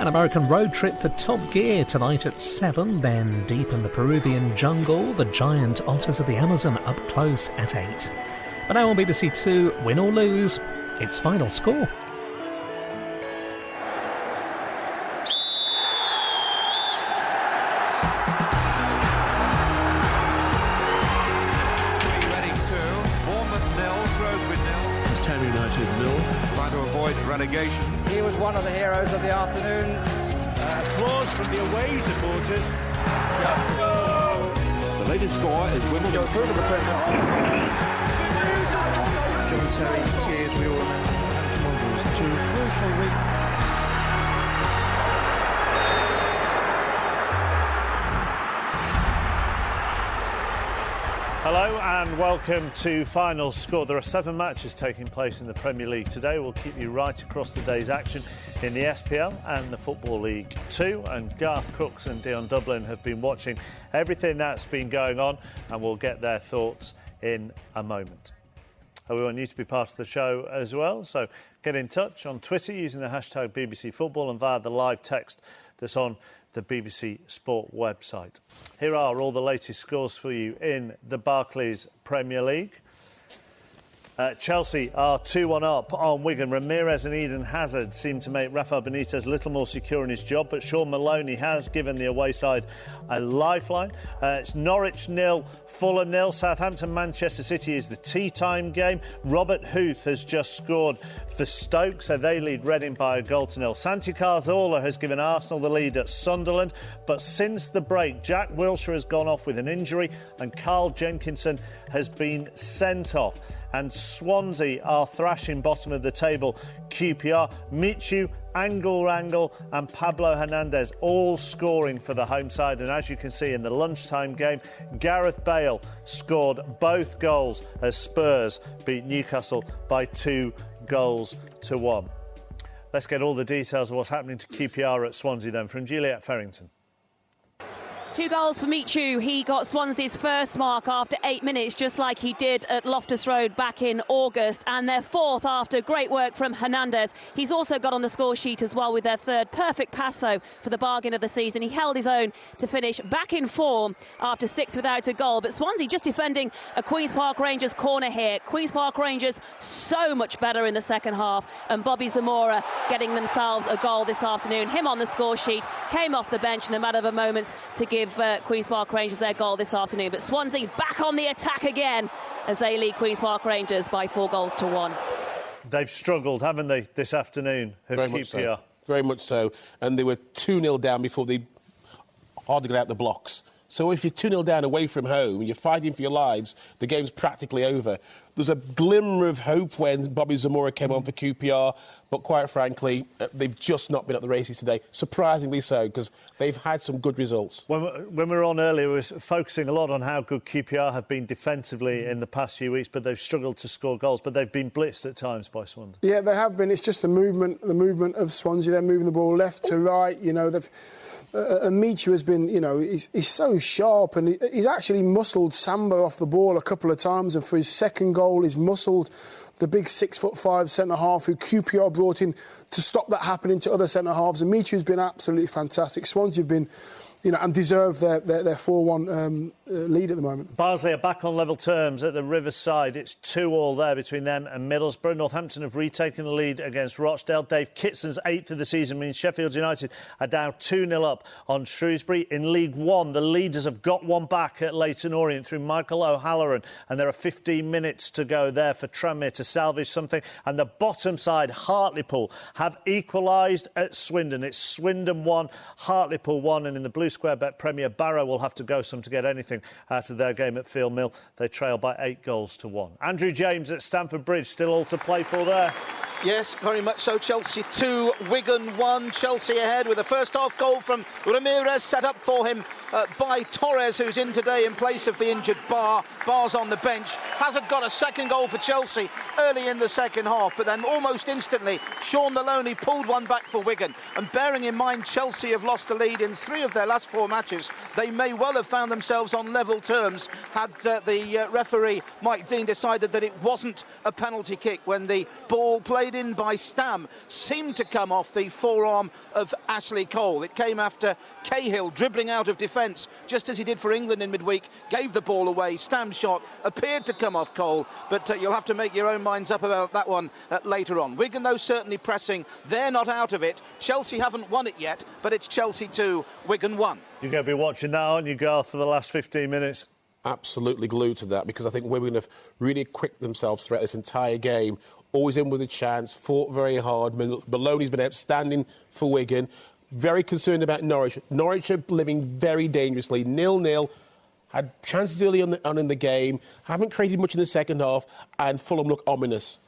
An American road trip for Top Gear tonight at 7, then deep in the Peruvian jungle, the giant otters of the Amazon up close at 8. But now on BBC Two, win or lose, it's Final Score. Relegation. He was one of the heroes of the afternoon. Applause from the away supporters. The latest score is Wimbledon. Go through to the Premier. John Terry's tears, we all remember. Two crucial weeks. Hello and welcome to Final Score. There are 7 matches taking place in the Premier League today. We'll keep you right across the day's action in the SPL and the Football League too. And Garth, Crooks and Dion Dublin have been watching everything that's been going on, and we'll get their thoughts in a moment. We want you to be part of the show as well, so get in touch on Twitter using the hashtag BBC Football and via the live text that's on the BBC Sport website. Here are all the latest scores for you in the Barclays Premier League. Chelsea are 2-1 up on Wigan. Ramirez and Eden Hazard seem to make Rafa Benitez a little more secure in his job, but Sean Maloney has given the away side a lifeline. It's Norwich 0, Fulham 0. Southampton-Manchester City is the tea time game. Robert Huth has just scored for Stoke, so they lead Reading by a goal to 0. Santi Cazorla has given Arsenal the lead at Sunderland, but since the break, Jack Wilshere has gone off with an injury and Carl Jenkinson has been sent off. And Swansea are thrashing bottom of the table. QPR, Michu, Rangel and Pablo Hernandez all scoring for the home side. And as you can see in the lunchtime game, Gareth Bale scored both goals as Spurs beat Newcastle by 2-1. Let's get all the details of what's happening to QPR at Swansea then from Juliet Farrington. 2 goals for Michu. He got Swansea's first mark after 8 minutes, just like he did at Loftus Road back in August, and their 4th after great work from Hernandez. He's also got on the score sheet as well with their 3rd. Perfect pass, though, for the bargain of the season. He held his own to finish back in form after 6 without a goal. But Swansea just defending a Queen's Park Rangers corner here. Queen's Park Rangers so much better in the second half, and Bobby Zamora getting themselves a goal this afternoon. Him on the score sheet, came off the bench in a matter of moments to give Queen's Park Rangers their goal this afternoon. But Swansea back on the attack again as they lead Queen's Park Rangers by 4-1. They've struggled, haven't they, this afternoon? Very much so. Very much so. And they were 2-0 down before they hardly got out the blocks. So if you're 2-0 down away from home and you're fighting for your lives, the game's practically over. There's a glimmer of hope when Bobby Zamora came on for QPR, but quite frankly, they've just not been at the races today. Surprisingly so, because they've had some good results. When we were on earlier, we were focusing a lot on how good QPR have been defensively in the past few weeks, but they've struggled to score goals, but they've been blitzed at times by Swansea. Yeah, they have been. It's just the movement of Swansea. They're moving the ball left to right, you know, they've... Michu has been, you know, he's so sharp, and he's actually muscled Samba off the ball a couple of times, and for his second goal he's muscled the big 6'5" centre-half who QPR brought in to stop that happening to other centre-halves, and Michu's been absolutely fantastic. Swansea have been, you know, and deserve their 4-1 lead at the moment. Barnsley are back on level terms at the Riverside. It's 2-2 there between them and Middlesbrough. Northampton have retaken the lead against Rochdale. Dave Kitson's 8th of the season means Sheffield United are down 2-0 up on Shrewsbury. In League One, the leaders have got one back at Leyton Orient through Michael O'Halloran, and there are 15 minutes to go there for Tranmere to salvage something. And the bottom side, Hartlepool, have equalised at Swindon. It's Swindon 1, Hartlepool 1, and in the Blue Square Bet Premier, Barrow will have to go some to get anything out of their game at Field Mill. They trail by 8-1. Andrew James at Stamford Bridge, still all to play for there. Yes, very much so. Chelsea 2, Wigan 1. Chelsea ahead with a first-half goal from Ramirez, set up for him by Torres, who's in today in place of the injured Barr. Barr's on the bench. Hazard got a second goal for Chelsea early in the second half, but then almost instantly, Sean Maloney pulled one back for Wigan. And bearing in mind Chelsea have lost the lead in 3 of their last 4 matches, they may well have found themselves on level terms had the referee, Mike Dean, decided that it wasn't a penalty kick when the ball played volleyed in by Stam, seemed to come off the forearm of Ashley Cole. It came after Cahill dribbling out of defence, just as he did for England in midweek, gave the ball away. Stam's shot appeared to come off Cole, but you'll have to make your own minds up about that one later on. Wigan, though, certainly pressing. They're not out of it. Chelsea haven't won it yet, but it's Chelsea 2, Wigan 1. You're going to be watching that, aren't you, Garth, for the last 15 minutes? Absolutely glued to that, because I think Wigan have really equipped themselves throughout this entire game. Always in with a chance, fought very hard. Maloney's been outstanding for Wigan. Very concerned about Norwich. Norwich are living very dangerously. 0-0. Had chances early on in the game. Haven't created much in the second half. And Fulham look ominous.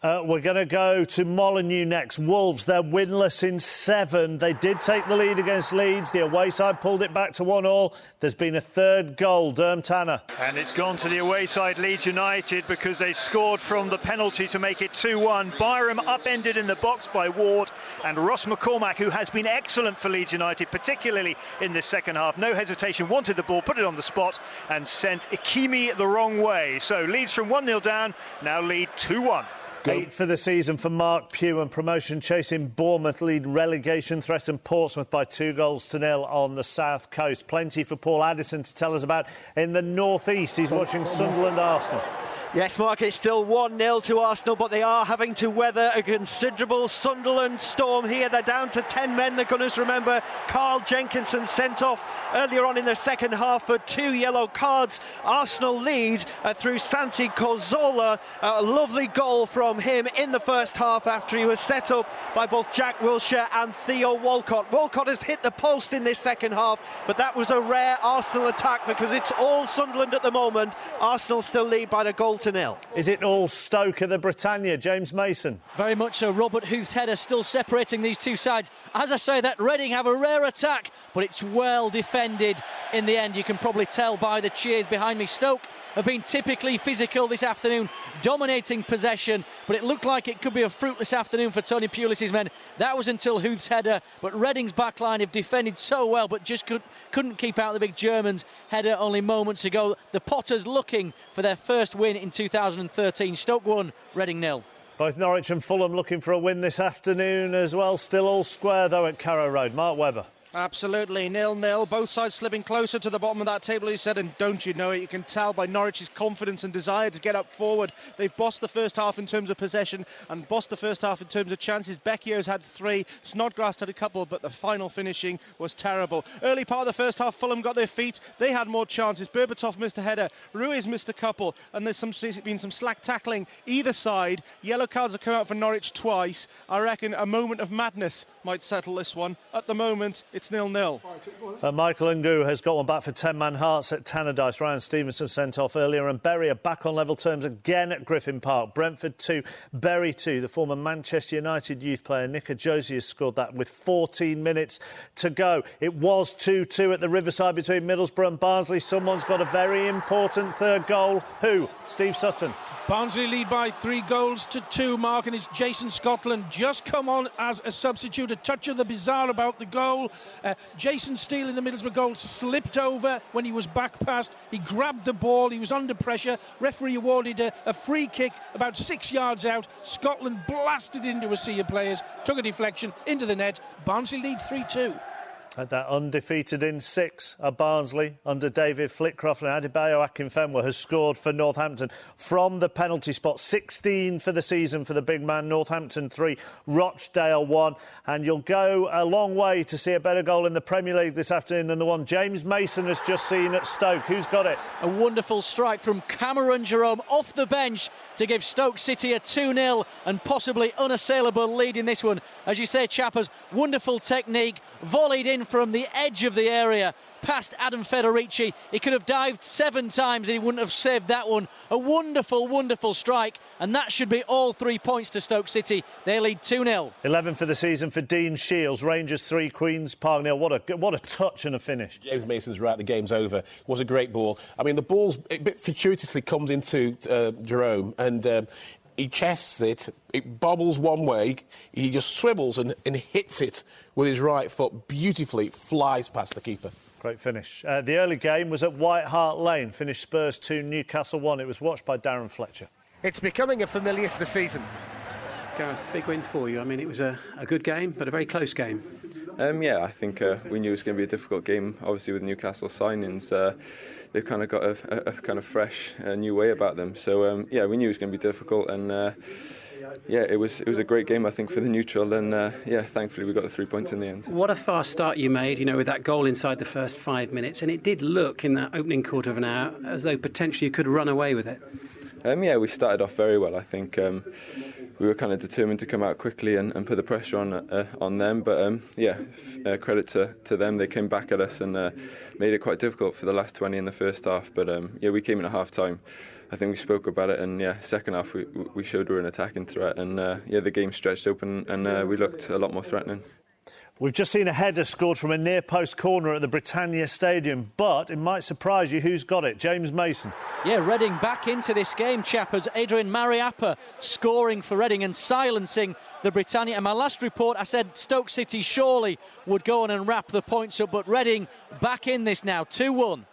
We're going to go to Molineux next. Wolves, they're winless in 7. They did take the lead against Leeds. The away side pulled it back to 1-1. There's been a third goal. Derm Tanner. And it's gone to the away side, Leeds United, because they scored from the penalty to make it 2-1. Byram upended in the box by Ward, and Ross McCormack, who has been excellent for Leeds United, particularly in this second half. No hesitation, wanted the ball, put it on the spot and sent Ikimi the wrong way. So Leeds from 1-0 down, now lead 2-1. 8 for the season for Mark Pugh, and promotion chasing Bournemouth lead relegation threaten Portsmouth by 2-0 on the south coast. Plenty for Paul Addison to tell us about in the northeast. He's watching Sunderland Arsenal. Yes, Mark, it's still 1-0 to Arsenal, but they are having to weather a considerable Sunderland storm here. They're down to 10 men. The Gunners, remember, Carl Jenkinson sent off earlier on in the second half for 2 yellow cards. Arsenal lead through Santi Cazorla. A lovely goal from him in the first half after he was set up by both Jack Wilshere and Theo Walcott. Walcott has hit the post in this second half, but that was a rare Arsenal attack because it's all Sunderland at the moment. Arsenal still lead by the goal to 0. Is it all Stoke at the Britannia? James Mason. Very much so. Robert Huth's header still separating these two sides. As I say, that Reading have a rare attack, but it's well defended in the end. You can probably tell by the cheers behind me. Stoke have been typically physical this afternoon, dominating possession, but it looked like it could be a fruitless afternoon for Tony Pulis' men. That was until Huth's header, but Reading's backline have defended so well, but just couldn't keep out the big Germans' header only moments ago. The Potters looking for their first win in 2013. Stoke 1, Reading 0. Both Norwich and Fulham looking for a win this afternoon as well. Still all square, though, at Carrow Road. Mark Webber. Absolutely, 0-0. Both sides slipping closer to the bottom of that table, he said, and don't you know it, you can tell by Norwich's confidence and desire to get up forward. They've bossed the first half in terms of possession and bossed the first half in terms of chances. Becchio's had 3, Snodgrass had a couple, but the final finishing was terrible. Early part of the first half, Fulham got their feet. They had more chances. Berbatov missed a header, Ruiz missed a couple, and there's been some slack tackling either side. Yellow cards have come out for Norwich twice. I reckon a moment of madness might settle this one. At the moment, it's 0-0. Michael Ngu has got one back for 10-man Hearts at Tannadice. Ryan Stevenson sent off earlier, and Bury are back on level terms again at Griffin Park. Brentford 2, Bury 2. The former Manchester United youth player Nick Josie has scored that with 14 minutes to go. It was 2-2 at the Riverside between Middlesbrough and Barnsley. Someone's got a very important third goal. Who? Steve Sutton. Barnsley lead by 3-2, Mark, and it's Jason Scotland just come on as a substitute. A touch of the bizarre about the goal. Jason Steele in the Middlesbrough goal slipped over when he was back past. He grabbed the ball. He was under pressure. Referee awarded a free kick about 6 yards out. Scotland blasted into a sea of players, took a deflection into the net. Barnsley lead 3-2. At that undefeated in 6 at Barnsley under David Flitcroft, and Adebayo Akinfenwa has scored for Northampton from the penalty spot. 16 for the season for the big man. Northampton 3, Rochdale 1, and you'll go a long way to see a better goal in the Premier League this afternoon than the one James Mason has just seen at Stoke. Who's got it? A wonderful strike from Cameron Jerome off the bench to give Stoke City a 2-0 and possibly unassailable lead in this one. As you say, Chappers, wonderful technique, volleyed in from the edge of the area past Adam Federici. He could have dived 7 times and he wouldn't have saved that one. A wonderful, wonderful strike, and that should be all 3 points to Stoke City. They lead 2-0. 11 for the season for Dean Shields. Rangers 3, Queen's Park 0. What a touch and a finish. James Mason's right, the game's over. It was a great ball. I mean, the ball's a bit fortuitously comes into Jerome, and he chests it, it bobbles one way, he just swivels and hits it with his right foot beautifully, flies past the keeper. Great finish. The early game was at White Hart Lane, finished Spurs 2, Newcastle 1. It was watched by Darren Fletcher. It's becoming a familiar this season. Garth, big win for you. I mean, it was a good game, but a very close game. Yeah, I think we knew it was going to be a difficult game. Obviously, with Newcastle signings, they've kind of got a kind of fresh, new way about them. So yeah, we knew it was going to be difficult, and yeah, it was a great game, I think, for the neutral, and yeah, thankfully we got the 3 points in the end. What a fast start you made, you know, with that goal inside the first 5 minutes, and it did look in that opening quarter of an hour as though potentially you could run away with it. Yeah, we started off very well. I think we were kind of determined to come out quickly and put the pressure on them. But yeah, credit to them. They came back at us and made it quite difficult for the last 20 in the first half. But yeah, we came in at half time. I think we spoke about it, and yeah, second half we showed we were an attacking threat, and yeah, the game stretched open, and we looked a lot more threatening. We've just seen a header scored from a near-post corner at the Britannia Stadium, but it might surprise you who's got it. James Mason. Yeah, Reading back into this game, Chappers. Adrian Mariappa scoring for Reading and silencing the Britannia. And my last report, I said Stoke City surely would go on and wrap the points up, but Reading back in this now, 2-1.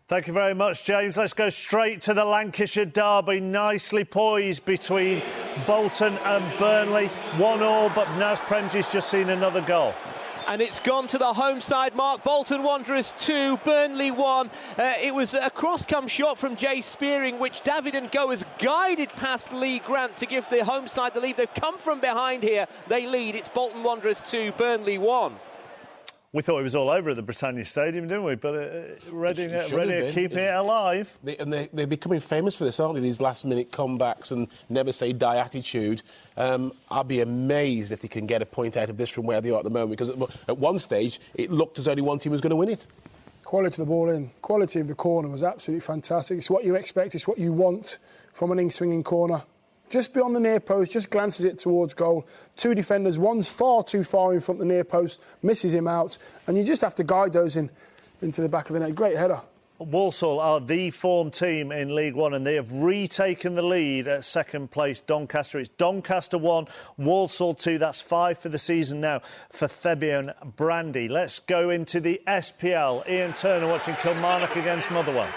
Thank you very much, James. Let's go straight to the Lancashire derby. Nicely poised between Bolton and Burnley. 1-1, but Naz Prentice just seen another goal. And it's gone to the home side, Mark. Bolton Wanderers 2, Burnley 1. It was a cross-come shot from Jay Spearing, which David and Go has guided past Lee Grant to give the home side the lead. They've come from behind here. They lead. It's Bolton Wanderers 2, Burnley 1. We thought it was all over at the Britannia Stadium, didn't we? But Reading are keeping it alive. They're becoming famous for this, aren't they? These last-minute comebacks and never-say-die attitude. I'll be amazed if they can get a point out of this from where they are at the moment, because at one stage it looked as though only one team was going to win it. Quality of the ball in, quality of the corner was absolutely fantastic. It's what you expect, it's what you want from an in-swinging corner. Just beyond the near post, just glances it towards goal. Two defenders, one's far too far in front of the near post, misses him out, and you just have to guide those into the back of the net. Great header. Walsall are the form team in League One, and they have retaken the lead at second place Doncaster. It's Doncaster 1, Walsall 2. That's 5 for the season now for Fabian Brandy. Let's go into the SPL. Ian Turner watching Kilmarnock against Motherwell.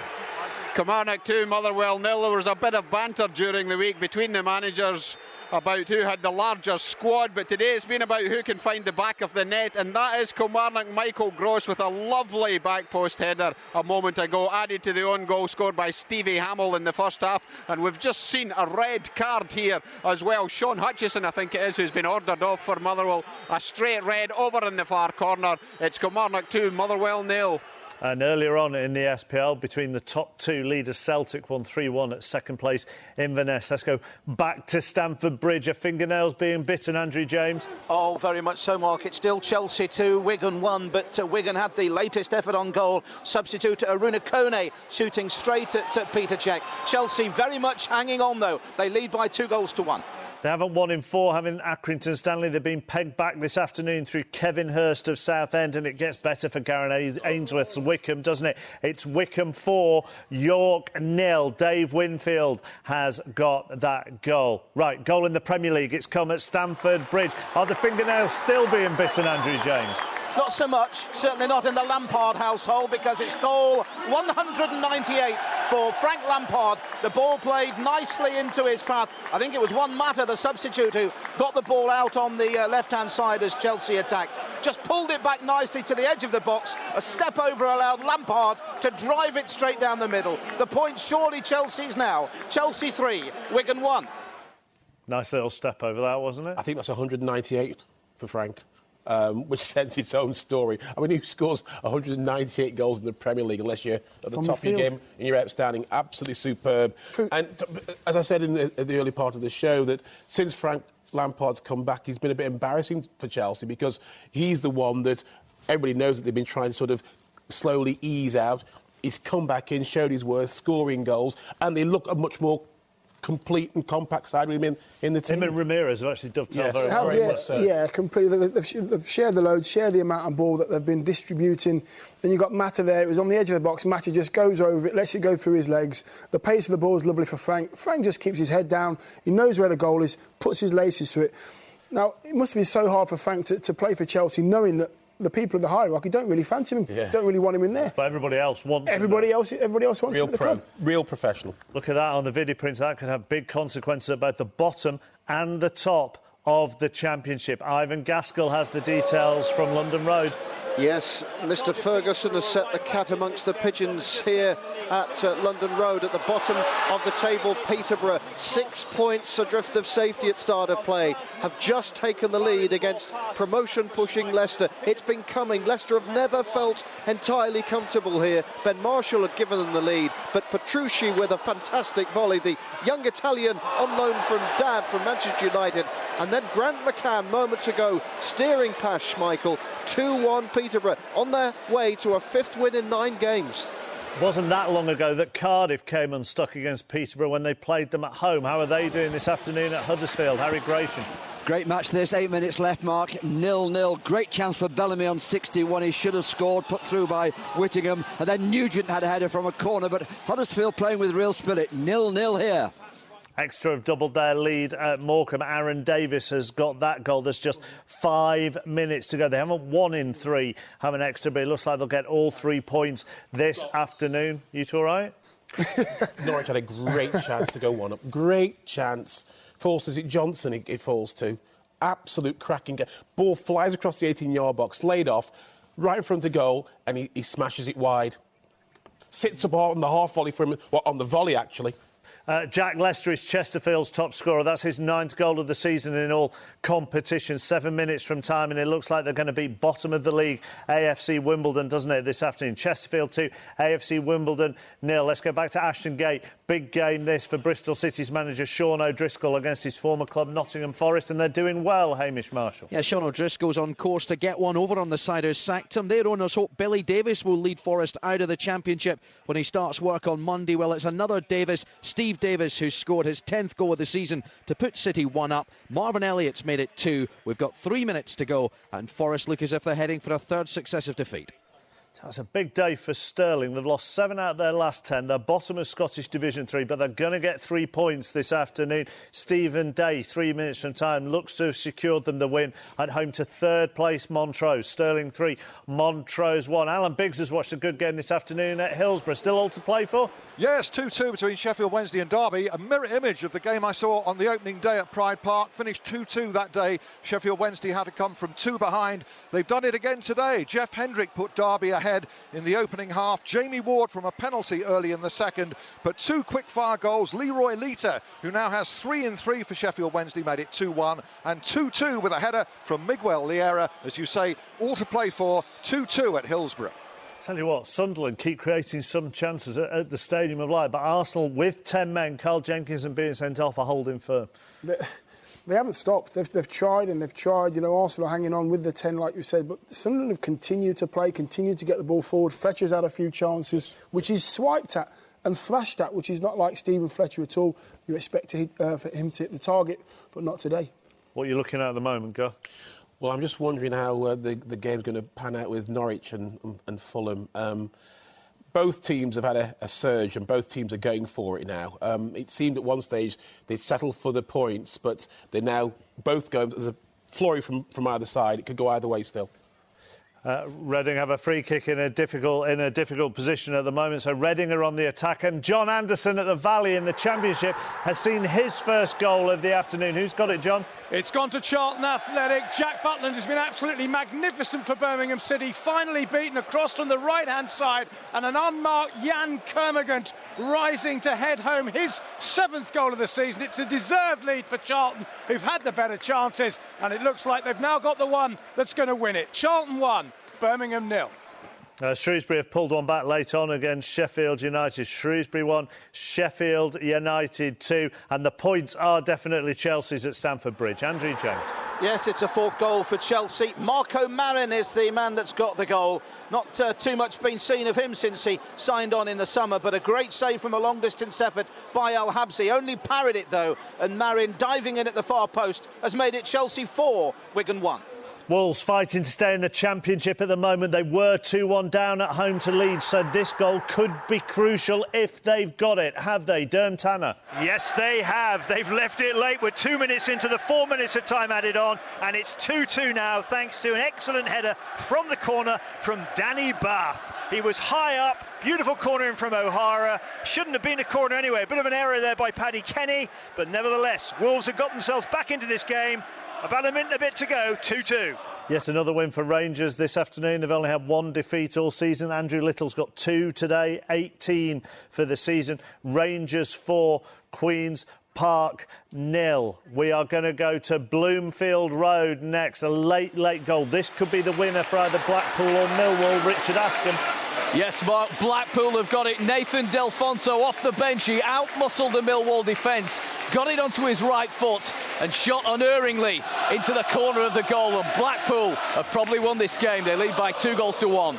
Kilmarnock 2, Motherwell 0. There was a bit of banter during the week between the managers about who had the larger squad, but today it's been about who can find the back of the net, and that is Kilmarnock Michael Gross with a lovely back post header a moment ago, added to the own goal scored by Stevie Hamill in the first half. And we've just seen a red card here as well. Sean Hutchison, I think it is, who's been ordered off for Motherwell. A straight red over in the far corner. It's Kilmarnock 2, Motherwell 0. And earlier on in the SPL, between the top two leaders, Celtic won 3-1 at second place Inverness. Let's go back to Stamford Bridge. Are fingernails being bitten, Andrew James? Oh, very much so, Mark. It's still Chelsea 2, Wigan 1, but Wigan had the latest effort on goal. Substitute Aruna Kone shooting straight at Peter Cech. Chelsea very much hanging on, though. They lead by 2-1. They haven't won in 4, having Accrington Stanley. They've been pegged back this afternoon through Kevin Hurst of Southend, and it gets better for Gareth Ainsworth's Wickham, doesn't it? It's Wickham 4, York 0. Dave Winfield has got that goal. Right, goal in the Premier League. It's come at Stamford Bridge. Are the fingernails still being bitten, Andrew James? Not so much, certainly not in the Lampard household, because it's goal 198 for Frank Lampard. The ball played nicely into his path. I think it was Juan Mata, the substitute, who got the ball out on the left-hand side as Chelsea attacked. Just pulled it back nicely to the edge of the box. A step over allowed Lampard to drive it straight down the middle. The point surely Chelsea's now. Chelsea 3, Wigan 1. Nice little step over that, wasn't it? I think that's 198 for Frank. Which sends its own story. I mean, who scores 198 goals in the Premier League unless you're at the top of your game and you're outstanding? Absolutely superb. And as I said in the early part of the show, that since Frank Lampard's come back, he's been a bit embarrassing for Chelsea, because he's the one that everybody knows that they've been trying to sort of slowly ease out. He's come back in, showed his worth, scoring goals, and they look a much more complete and compact side with him in the team. Him and Ramirez have actually dovetailed very well. So. Yeah, completely. They've shared the load, shared the amount of ball that they've been distributing. Then you've got Mata there. It was on the edge of the box. Mata just goes over it, lets it go through his legs. The pace of the ball is lovely for Frank. Frank just keeps his head down. He knows where the goal is, puts his laces through it. Now, it must be so hard for Frank to play for Chelsea, knowing that the people of the hierarchy don't really fancy him. Don't really want him in there. But everybody else wants everybody else wants him at the club. Real professional. Look at that on the video print. That could have big consequences at both the bottom and the top of the Championship. Ivan Gaskell has the details from London Road. Yes, Mr Ferguson has set the cat amongst the pigeons here at London Road. At the bottom of the table, Peterborough, 6 points adrift of safety at start of play, have just taken the lead against promotion-pushing Leicester. It's been coming. Leicester have never felt entirely comfortable here. Ben Marshall had given them the lead, but Petrucci with a fantastic volley, the young Italian on loan from Dad from Manchester United, and then Grant McCann moments ago steering past Schmeichel. 2-1 Peterborough on their way to a 5th win in 9 games. Wasn't that long ago that Cardiff came unstuck against Peterborough when they played them at home. How are they doing this afternoon at Huddersfield? Harry Gratian. Great match this, 8 minutes left, Mark, 0-0. Great chance for Bellamy on 61. He should have scored, put through by Whittingham. And then Nugent had a header from a corner, but Huddersfield playing with real spirit. 0-0 here. Exeter have doubled their lead at Morecambe. Aaron Davis has got that goal. There's just 5 minutes to go. They haven't won in 3, haven't Exeter, but it looks like they'll get all 3 points this afternoon. You two all right? Norwich had a great chance to go 1-up. Great chance. Forces it Johnson, it falls to. Absolute cracking game. Ball flies across the 18-yard box, laid off, right in front of goal, and he smashes it wide. Sits up on the half volley for him, well, on the volley, actually. Jack Lester is Chesterfield's top scorer. That's his 9th goal of the season in all competitions. 7 minutes from time, and it looks like they're going to be bottom of the league, AFC Wimbledon, doesn't it, this afternoon? Chesterfield 2, AFC Wimbledon 0. Let's go back to Ashton Gate. Big game this for Bristol City's manager Sean O'Driscoll against his former club Nottingham Forest, and they're doing well, Hamish Marshall. Yeah, Sean O'Driscoll's on course to get one over on the side who sacked him. Their owners hope Billy Davis will lead Forest out of the Championship when he starts work on Monday. Well, it's another Davis, Steve Davis, who scored his 10th goal of the season to put City 1-up. Marvin Elliott's made it 2. We've got 3 minutes to go, and Forest look as if they're heading for a 3rd successive defeat. That's a big day for Stirling. They've lost 7 out of their last 10. They're bottom of Scottish Division 3, but they're going to get 3 points this afternoon. Stephen Day, 3 minutes from time, looks to have secured them the win at home to 3rd place Montrose. Stirling 3, Montrose 1. Alan Biggs has watched a good game this afternoon at Hillsborough. Still all to play for? Yes, 2-2 between Sheffield Wednesday and Derby. A mirror image of the game I saw on the opening day at Pride Park. Finished 2-2 that day. Sheffield Wednesday had to come from 2 behind. They've done it again today. Jeff Hendrick put Derby ahead in the opening half. Jamie Ward from a penalty early in the second, but 2 quick-fire goals. Leroy Lita, who now has 3 in 3 for Sheffield Wednesday, made it 2-1, and 2-2 with a header from Miguel Liera. As you say, all to play for. 2-2 at Hillsborough. Tell you what, Sunderland keep creating some chances at the Stadium of Light, but Arsenal with 10 men, Carl Jenkinson being sent off, are holding firm. They haven't stopped. They've tried and they've tried. You know, Arsenal are hanging on with the 10, like you said, but Sunderland have continued to play, continued to get the ball forward. Fletcher's had a few chances, which he's swiped at and thrashed at, which is not like Stephen Fletcher at all. You expect for him to hit the target, but not today. What are you looking at the moment, Garth? Well, I'm just wondering how the game's going to pan out with Norwich and Fulham. Both teams have had a surge and both teams are going for it now. It seemed at one stage they'd settled for the points, but they're now both going. There's a flurry from either side. It could go either way still. Reading have a free kick in a difficult position at the moment, so Reading are on the attack, and John Anderson at the Valley in the Championship has seen his first goal of the afternoon. Who's got it, John? It's gone to Charlton Athletic. Jack Butland has been absolutely magnificent for Birmingham City, finally beaten across from the right-hand side, and an unmarked Jan Kermagant rising to head home his 7th goal of the season. It's a deserved lead for Charlton, who've had the better chances, and it looks like they've now got the one that's going to win it. Charlton 1, Birmingham 0. Shrewsbury have pulled one back late on against Sheffield United. Shrewsbury 1, Sheffield United 2, and the points are definitely Chelsea's at Stamford Bridge. Andrew James. Yes, it's a 4th goal for Chelsea. Marco Marin is the man that's got the goal. Not too much been seen of him since he signed on in the summer, but a great save from a long-distance effort by Al Habsi. Only parried it, though, and Marin, diving in at the far post, has made it Chelsea 4, Wigan 1. Wolves fighting to stay in the Championship at the moment. They were 2-1 down at home to Leeds, so this goal could be crucial if they've got it. Have they? Derm Tanner. Yes, they have. They've left it late. We're 2 minutes into the 4 minutes of time added on. on, and it's 2-2 now thanks to an excellent header from the corner from Danny Bath. He was high up, beautiful corner in from O'Hara. Shouldn't have been a corner anyway. A bit of an error there by Paddy Kenny, but nevertheless, Wolves have got themselves back into this game. About a minute and a bit to go, 2-2. Yes, another win for Rangers this afternoon. They've only had one defeat all season. Andrew Little's got 2 today, 18 for the season. Rangers 4, Queen's Park 0. We are going to go to Bloomfield Road next. A late goal. This could be the winner for either Blackpool or Millwall. Richard Askham. Yes, Mark, Blackpool have got it. Nathan Delfonso off the bench. He out-muscled the Millwall defence, got it onto his right foot and shot unerringly into the corner of the goal. And Blackpool have probably won this game. They lead by 2-1.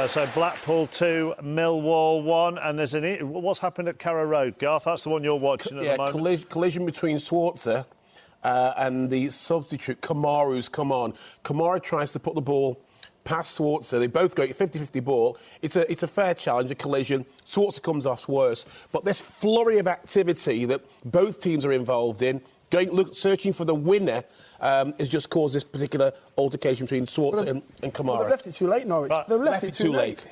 So Blackpool 2, Millwall 1, and there's what's happened at Carrow Road, Garth? That's the one you're watching at the moment. Collision between Swansea and the substitute Kamaru's come on. Kamaru tries to put the ball past Swansea. They both go 50-50 ball. It's a fair challenge, a collision. Swansea comes off worse, but this flurry of activity that both teams are involved in, searching for the winner, has just caused this particular altercation between Swansea and Kamara. Well, they've left it too late, Norwich. They've left it too late.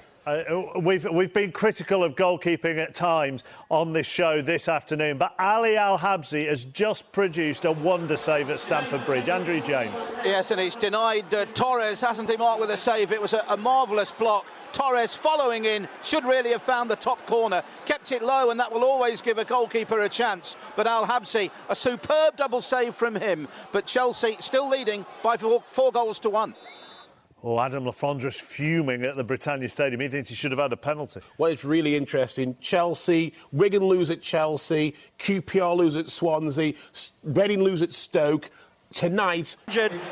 We've been critical of goalkeeping at times on this show this afternoon, but Ali Al-Habsi has just produced a wonder save at Stamford Bridge. Andrew James. Yes, and he's denied Torres, hasn't he, Mark, with a save? It was a marvellous block. Torres following in, should really have found the top corner, kept it low, and that will always give a goalkeeper a chance. But Al-Habsi, a superb double save from him, but Chelsea still leading by 4-1. Oh, Adam Lafondre's fuming at the Britannia Stadium. He thinks he should have had a penalty. Well, it's really interesting. Chelsea, Wigan lose at Chelsea, QPR lose at Swansea, Reading lose at Stoke. Tonight,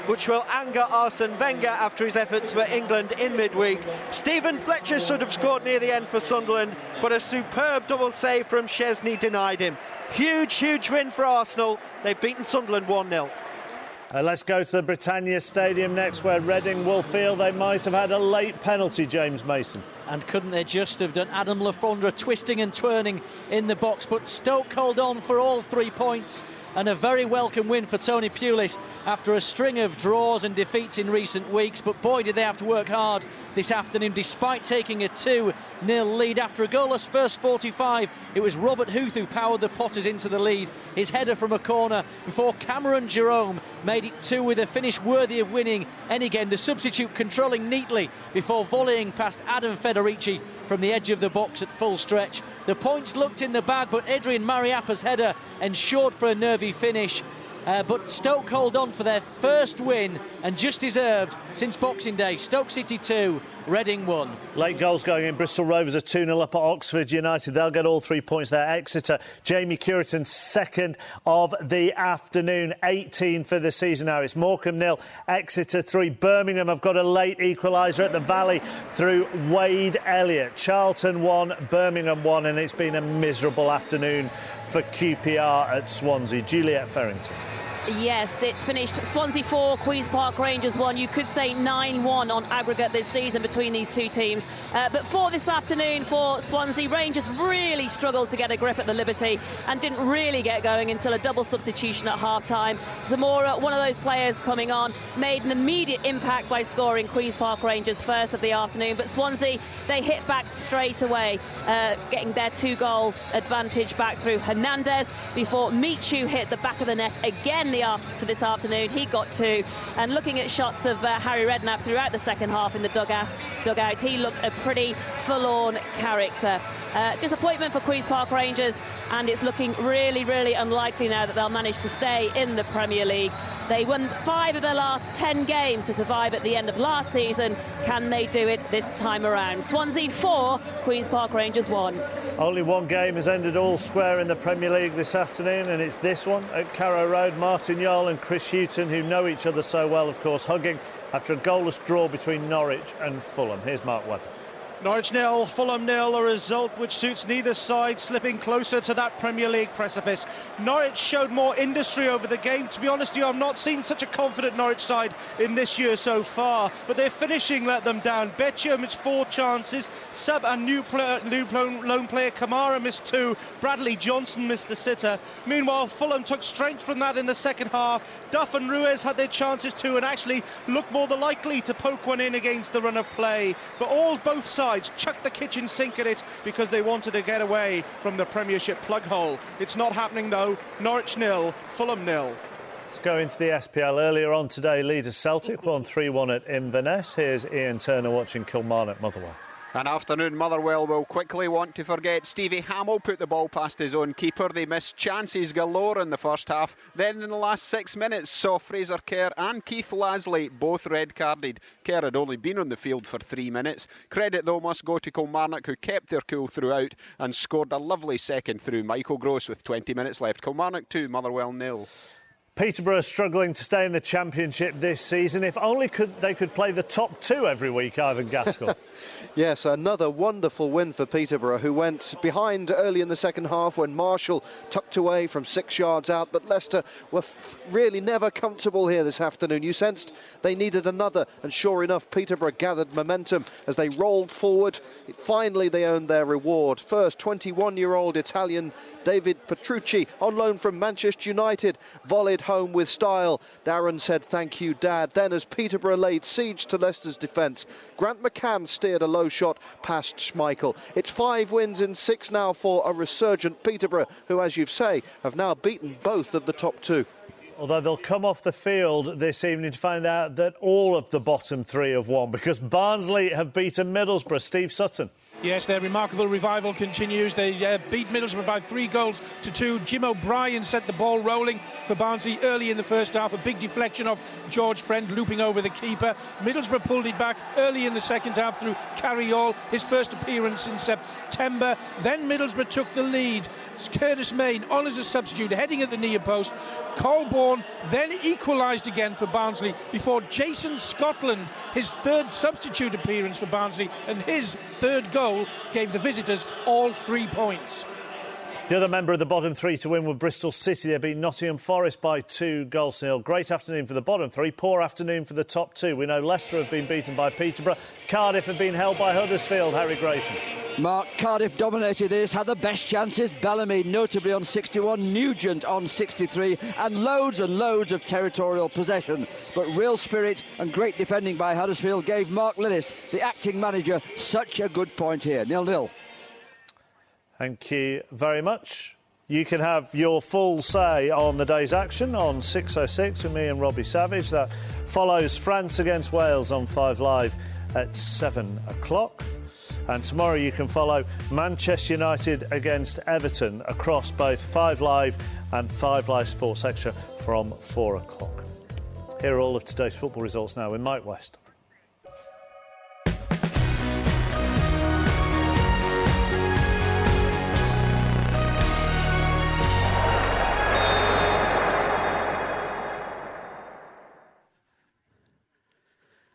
which will anger Arsene Wenger after his efforts for England in midweek. Stephen Fletcher should have scored near the end for Sunderland, but a superb double save from Szczesny denied him. Huge win for Arsenal. They've beaten Sunderland 1-0. Let's go to the Britannia Stadium next, where Reading will feel they might have had a late penalty, James Mason. And couldn't they just have done? Adam Lafondre twisting and turning in the box, but Stoke hold on for all 3 points. And a very welcome win for Tony Pulis after a string of draws and defeats in recent weeks. But boy, did they have to work hard this afternoon, despite taking a 2-0 lead. After a goalless first 45, it was Robert Huth who powered the Potters into the lead. His header from a corner before Cameron Jerome made it 2 with a finish worthy of winning any game. The substitute controlling neatly before volleying past Adam Federici from the edge of the box at full stretch. The points looked in the bag, but Adrian Mariappa's header ensured for a nervy finish. But Stoke hold on for their first win, and just deserved, since Boxing Day. Stoke City 2, Reading 1. Late goals going in. Bristol Rovers are 2-0 up at Oxford United. They'll get all 3 points there. Exeter, Jamie Curitan, second of the afternoon, 18 for the season now. It's Morecambe 0, Exeter 3. Birmingham have got a late equaliser at the Valley through Wade Elliott. Charlton 1, Birmingham 1, and it's been a miserable afternoon for QPR at Swansea. Juliet Ferrington. Yes, it's finished Swansea 4, Queen's Park Rangers 1. You could say 9-1 on aggregate this season between these two teams. But for this afternoon for Swansea, Rangers really struggled to get a grip at the Liberty and didn't really get going until a double substitution at half-time. Zamora, one of those players coming on, made an immediate impact by scoring Queen's Park Rangers first of the afternoon. But Swansea, they hit back straight away, getting their 2-goal advantage back through Hernandez before Michu hit the back of the net again for this afternoon. He got 2, and looking at shots of Harry Redknapp throughout the second half in the dugout, he looked a pretty forlorn character. Disappointment for Queen's Park Rangers, and it's looking really unlikely now that they'll manage to stay in the Premier League. They won 5 of their last 10 games to survive at the end of last season. Can they do it this time around? Swansea 4, Queen's Park Rangers 1. Only one game has ended all square in the Premier League this afternoon, and it's this one at Carrow Road. Martin Yole and Chris Hughton, who know each other so well, of course, hugging after a goalless draw between Norwich and Fulham. Here's Mark Webber. Norwich 0, Fulham 0, a result which suits neither side, slipping closer to that Premier League precipice. Norwich showed more industry over the game. To be honest with you, I've not seen such a confident Norwich side in this year so far, but their finishing let them down. Betcher missed 4 chances, sub and new lone player Kamara missed 2, Bradley Johnson missed a sitter. Meanwhile, Fulham took strength from that in the second half. Duff and Ruiz had their chances too and actually looked more than likely to poke one in against the run of play, but both sides chucked the kitchen sink at it because they wanted to get away from the Premiership plug hole. It's not happening though. Norwich 0, Fulham 0. Let's go into the SPL. Earlier on today, leaders Celtic won 3-1 at Inverness. Here's Ian Turner watching Kilmarnock Motherwell. An afternoon Motherwell will quickly want to forget. Stevie Hamill put the ball past his own keeper. They missed chances galore in the first half. Then in the last 6 minutes saw Fraser Kerr and Keith Lasley both red carded. Kerr had only been on the field for 3 minutes. Credit though must go to Kilmarnock, who kept their cool throughout and scored a lovely second through Michael Gross with 20 minutes left. Kilmarnock 2, Motherwell 0. Peterborough struggling to stay in the Championship this season. If only they could play the top 2 every week, Ivan Gaskell. Yes, another wonderful win for Peterborough, who went behind early in the second half when Marshall tucked away from 6 yards out. But Leicester were really never comfortable here this afternoon. You sensed they needed another, and sure enough, Peterborough gathered momentum as they rolled forward. Finally, they earned their reward. First, 21-year-old Italian David Petrucci, on loan from Manchester United, volleyed home with style. Darren said, "Thank you, Dad." Then, as Peterborough laid siege to Leicester's defence, Grant McCann steered a low shot past Schmeichel. It's 5 wins in 6 now for a resurgent Peterborough, who, as you say, have now beaten both of the top 2. Although they'll come off the field this evening to find out that all of the bottom 3 have won, because Barnsley have beaten Middlesbrough. Steve Sutton. Yes, their remarkable revival continues. They beat Middlesbrough by 3-2. Jim O'Brien set the ball rolling for Barnsley early in the first half. A big deflection off George Friend, looping over the keeper. Middlesbrough pulled it back early in the second half through Carriol, his first appearance in September. Then Middlesbrough took the lead. Curtis Main on as a substitute, heading at the near post. Colborne then equalised again for Barnsley before Jason Scotland, his 3rd substitute appearance for Barnsley, and his 3rd goal gave the visitors all 3 points. The other member of the bottom 3 to win were Bristol City. They beat Nottingham Forest by 2-0. Great afternoon for the bottom 3, poor afternoon for the top 2. We know Leicester have been beaten by Peterborough. Cardiff have been held by Huddersfield. Harry Grayson. Mark, Cardiff dominated this, had the best chances. Bellamy notably on 61, Nugent on 63, and loads of territorial possession. But real spirit and great defending by Huddersfield gave Mark Lillis, the acting manager, such a good point here. 0-0. Thank you very much. You can have your full say on the day's action on 6:06 with me and Robbie Savage. That follows France against Wales on 5 Live at 7 o'clock. And tomorrow you can follow Manchester United against Everton across both 5 Live and 5 Live Sports Extra from 4 o'clock. Here are all of today's football results now with Mike West.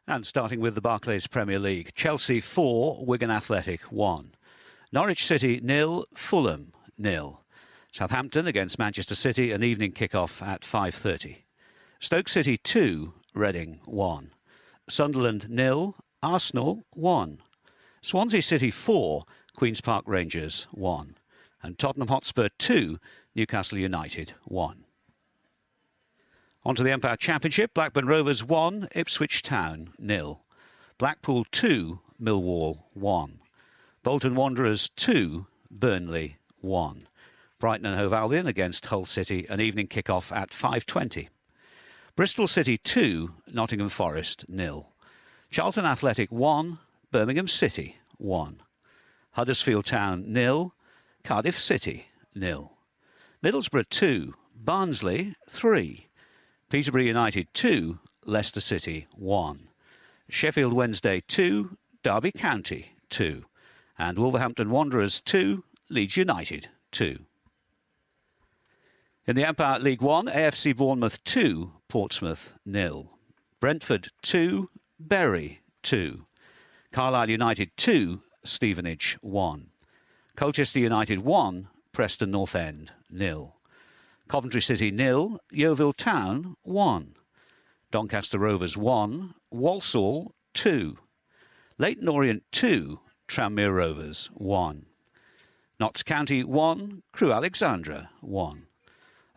And starting with the Barclays Premier League, Chelsea 4, Wigan Athletic 1. Norwich City 0, Fulham 0. Southampton against Manchester City, an evening kick-off at 5:30. Stoke City 2, Reading 1. Sunderland 0, Arsenal 1. Swansea City 4, Queen's Park Rangers 1. And Tottenham Hotspur 2, Newcastle United 1. On to the Empire Championship, Blackburn Rovers 1, Ipswich Town 0. Blackpool 2, Millwall 1. Bolton Wanderers 2, Burnley 1. Brighton and Hove Albion against Hull City, an evening kick-off at 5:20. Bristol City 2, Nottingham Forest 0. Charlton Athletic 1, Birmingham City 1. Huddersfield Town 0, Cardiff City 0. Middlesbrough 2, Barnsley 3. Peterborough United 2, Leicester City 1. Sheffield Wednesday 2, Derby County 2. And Wolverhampton Wanderers 2, Leeds United 2. In the Empire League 1, AFC Bournemouth 2, Portsmouth 0. Brentford 2, Bury 2. Carlisle United 2, Stevenage 1. Colchester United 1, Preston North End 0. Coventry City 0, Yeovil Town 1. Doncaster Rovers 1, Walsall 2. Leyton Orient 2, Tranmere Rovers 1. Notts County 1, Crewe Alexandra 1.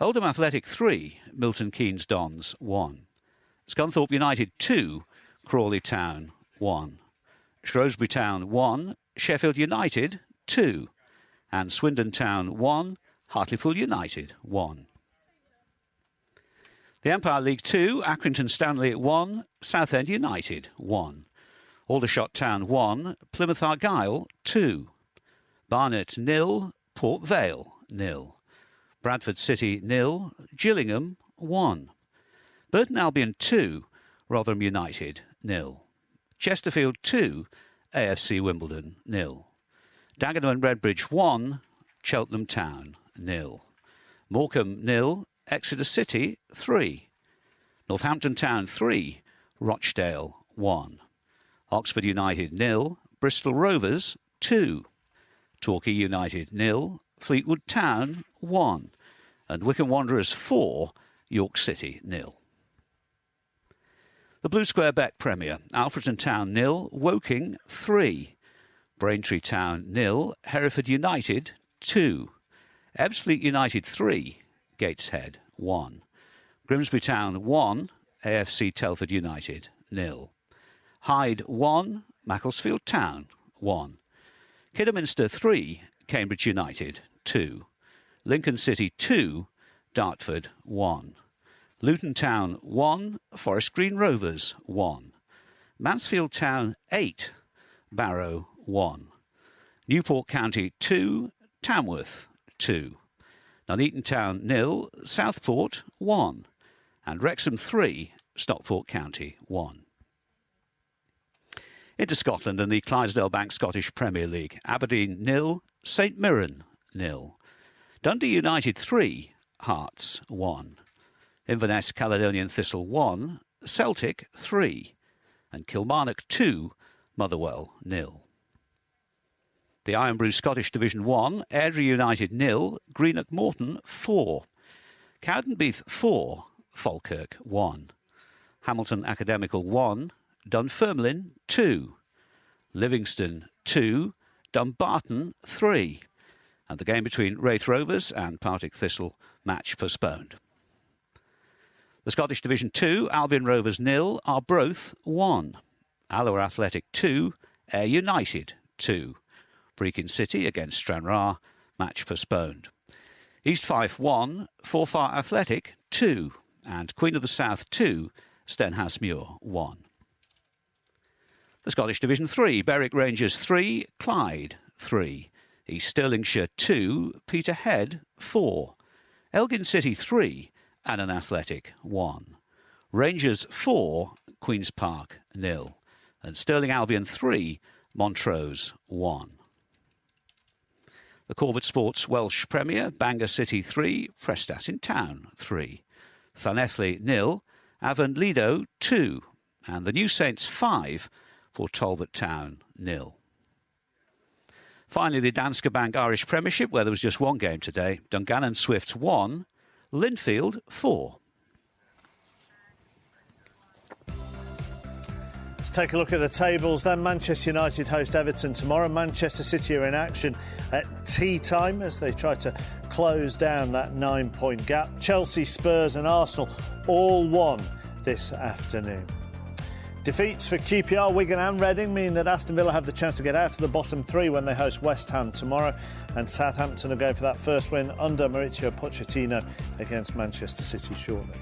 Oldham Athletic 3, Milton Keynes Dons 1. Scunthorpe United 2, Crawley Town 1. Shrewsbury Town 1, Sheffield United 2. And Swindon Town 1, Hartlepool United 1. The Empire League 2, Accrington Stanley 1, Southend United 1. Aldershot Town 1, Plymouth Argyle 2. Barnet 0, Port Vale 0. Bradford City 0, Gillingham 1. Burton Albion 2, Rotherham United 0. Chesterfield 2, AFC Wimbledon 0. Dagenham and Redbridge 1, Cheltenham Town 0. Morecambe 0, Exeter City 3. Northampton Town 3, Rochdale 1. Oxford United 0, Bristol Rovers 2. Torquay United 0, Fleetwood Town 1. And Wycombe Wanderers 4, York City 0. The Blue Square Bet Premier, Alfreton Town 0, Woking 3. Braintree Town 0, Hereford United 2. Ebbsfleet United 3, Gateshead 1. Grimsby Town 1, AFC Telford United 0. Hyde 1, Macclesfield Town 1. Kidderminster 3, Cambridge United 2. Lincoln City 2, Dartford 1. Luton Town 1, Forest Green Rovers 1. Mansfield Town 8, Barrow 1. Newport County 2, Tamworth 2. Nuneaton Town 0, Southport 1. And Wrexham 3, Stockport County 1. Into Scotland and the Clydesdale Bank Scottish Premier League. Aberdeen 0, St Mirren 0. Dundee United 3, Hearts 1. Inverness Caledonian Thistle 1, Celtic 3. And Kilmarnock 2, Motherwell 0. The Iron Brew Scottish Division 1, Airdrie United 0, Greenock Morton 4. Cowdenbeath 4, Falkirk 1. Hamilton Academical 1, Dunfermline 2. Livingston 2, Dumbarton 3. And the game between Wraith Rovers and Partick Thistle match postponed. The Scottish Division 2, Albion Rovers 0, Arbroath 1. Alloa Athletic 2, Ayr United 2. Brechin City against Stranraer, match postponed. East Fife 1, Forfar Athletic 2. And Queen of the South 2, Stenhousemuir 1. The Scottish Division 3, Berwick Rangers 3, Clyde 3. East Stirlingshire 2, Peterhead 4. Elgin City 3, Annan Athletic 1. Rangers 4, Queen's Park 0. And Stirling Albion 3, Montrose 1. The Corvet Sports Welsh Premier, Bangor City 3, Prestat in Town 3. Llanelli 0, Avon Lido 2. And the New Saints 5 for Talbot Town 0. Finally, the Danske Bank Irish Premiership, where there was just one game today. Dungannon Swifts 1, Linfield 4. Let's take a look at the tables then. Manchester United host Everton tomorrow. Manchester City are in action at tea time as they try to close down that 9-point gap. Chelsea, Spurs and Arsenal all won this afternoon. Defeats for QPR, Wigan and Reading mean that Aston Villa have the chance to get out of the bottom three when they host West Ham tomorrow. And Southampton are going for that first win under Mauricio Pochettino against Manchester City shortly.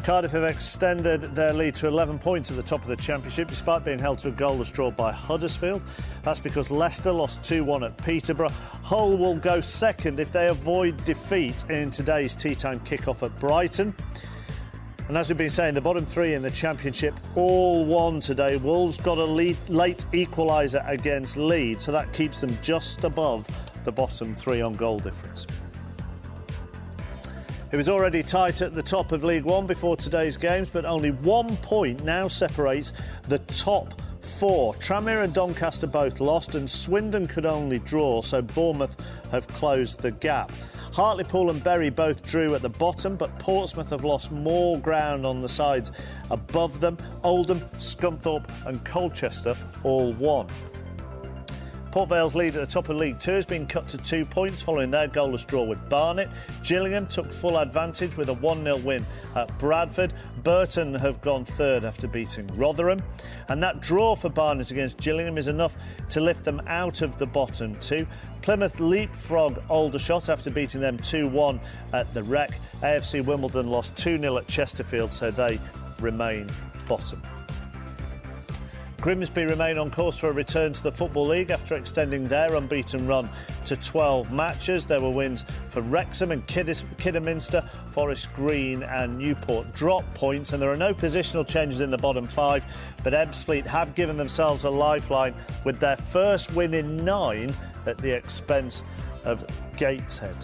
Cardiff have extended their lead to 11 points at the top of the Championship despite being held to a goalless draw by Huddersfield. That's because Leicester lost 2-1 at Peterborough. Hull will go second if they avoid defeat in today's tea-time kick-off at Brighton. And as we've been saying, the bottom three in the Championship all won today. Wolves got a late equaliser against Leeds, so that keeps them just above the bottom three on goal difference. It was already tight at the top of League One before today's games, but only 1 point now separates the top 4. Tranmere and Doncaster both lost, and Swindon could only draw, so Bournemouth have closed the gap. Hartlepool and Bury both drew at the bottom, but Portsmouth have lost more ground on the sides above them. Oldham, Scunthorpe and Colchester all won. Port Vale's lead at the top of League Two has been cut to 2 points following their goalless draw with Barnet. Gillingham took full advantage with a 1-0 win at Bradford. Burton have gone third after beating Rotherham. And that draw for Barnet against Gillingham is enough to lift them out of the bottom two. Plymouth leapfrog Aldershot after beating them 2-1 at the Rec. AFC Wimbledon lost 2-0 at Chesterfield, so they remain bottom. Grimsby remain on course for a return to the Football League after extending their unbeaten run to 12 matches. There were wins for Wrexham and Kidderminster. Forest Green and Newport drop points, and there are no positional changes in the bottom 5, but Ebbsfleet have given themselves a lifeline with their first win in 9 at the expense of Gateshead.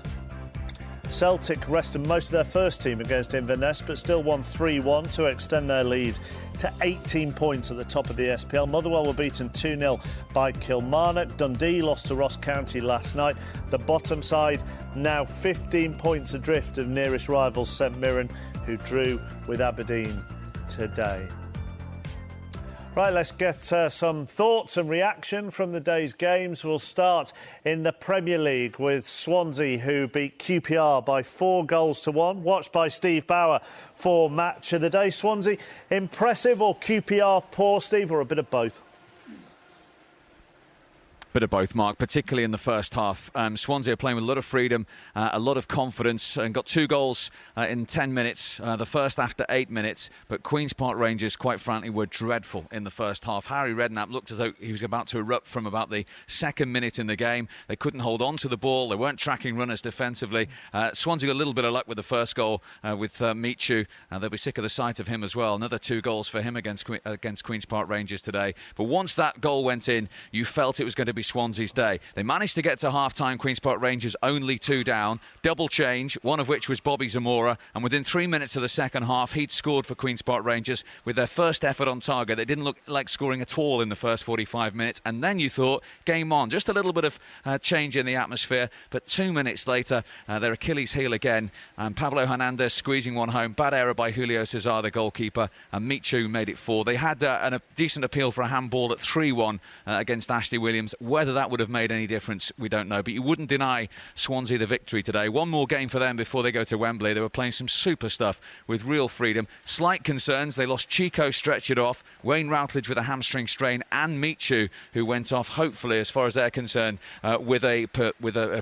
Celtic rested most of their first team against Inverness, but still won 3-1 to extend their lead to 18 points at the top of the SPL. Motherwell were beaten 2-0 by Kilmarnock. Dundee lost to Ross County last night. The bottom side now 15 points adrift of nearest rivals St Mirren, who drew with Aberdeen today. Right, let's get some thoughts and reaction from the day's games. We'll start in the Premier League with Swansea, who beat QPR by 4-1, watched by Steve Bauer for Match of the Day. Swansea, impressive, or QPR poor, Steve, or a bit of both? Bit of both, Mark, particularly in the first half. Swansea are playing with a lot of freedom, a lot of confidence, and got 2 goals in 10 minutes, the first after 8 minutes. But Queen's Park Rangers, quite frankly, were dreadful in the first half. Harry Redknapp looked as though he was about to erupt from about the 2nd minute in the game. They couldn't hold on to the ball. They weren't tracking runners defensively. Swansea got a little bit of luck with the first goal with Michu. They'll be sick of the sight of him as well. Another 2 goals for him against Queen's Park Rangers today. But once that goal went in, you felt it was going to be Swansea's day. They managed to get to half-time. Queen's Park Rangers only 2 down. Double change, one of which was Bobby Zamora. And within 3 minutes of the second half, he'd scored for Queen's Park Rangers with their first effort on target. They didn't look like scoring at all in the first 45 minutes. And then you thought, game on. Just a little bit of change in the atmosphere. But 2 minutes later, their Achilles heel again. And Pablo Hernandez squeezing one home. Bad error by Julio Cesar, the goalkeeper. And Michu made it 4. They had a decent appeal for a handball at 3-1 against Ashley Williams. Whether that would have made any difference, we don't know. But you wouldn't deny Swansea the victory today. One more game for them before they go to Wembley. They were playing some super stuff with real freedom. Slight concerns. They lost Chico, stretchered off. Wayne Routledge with a hamstring strain, and Michu, who went off, hopefully, as far as they're concerned, with a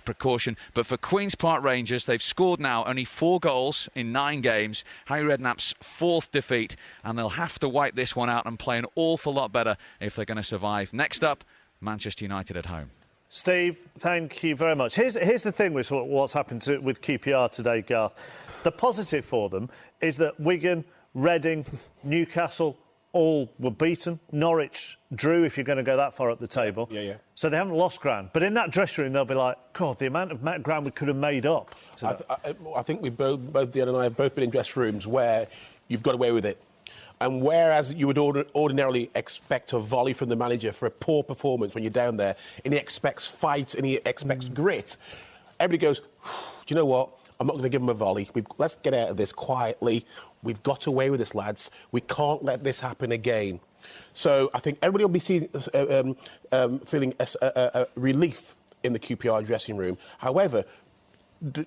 precaution. But for Queen's Park Rangers, they've scored now only 4 goals in 9 games. Harry Redknapp's 4th defeat, and they'll have to wipe this one out and play an awful lot better if they're going to survive. Next up, Manchester United at home. Steve, thank you very much. Here's the thing with what's happened with QPR today, Garth. The positive for them is that Wigan, Reading, Newcastle all were beaten. Norwich drew, if you're going to go that far up the table. Yeah. So they haven't lost ground. But in that dressing room, they'll be like, God, the amount of ground we could have made up. I think we both Dion and I have both been in dressing rooms where you've got away with it. And whereas you would ordinarily expect a volley from the manager for a poor performance when you're down there, and he expects fight and he expects grit, everybody goes, do you know what? I'm not going to give him a volley. Let's get out of this quietly. We've got away with this, lads. We can't let this happen again. So I think everybody will be feeling a relief in the QPR dressing room. However,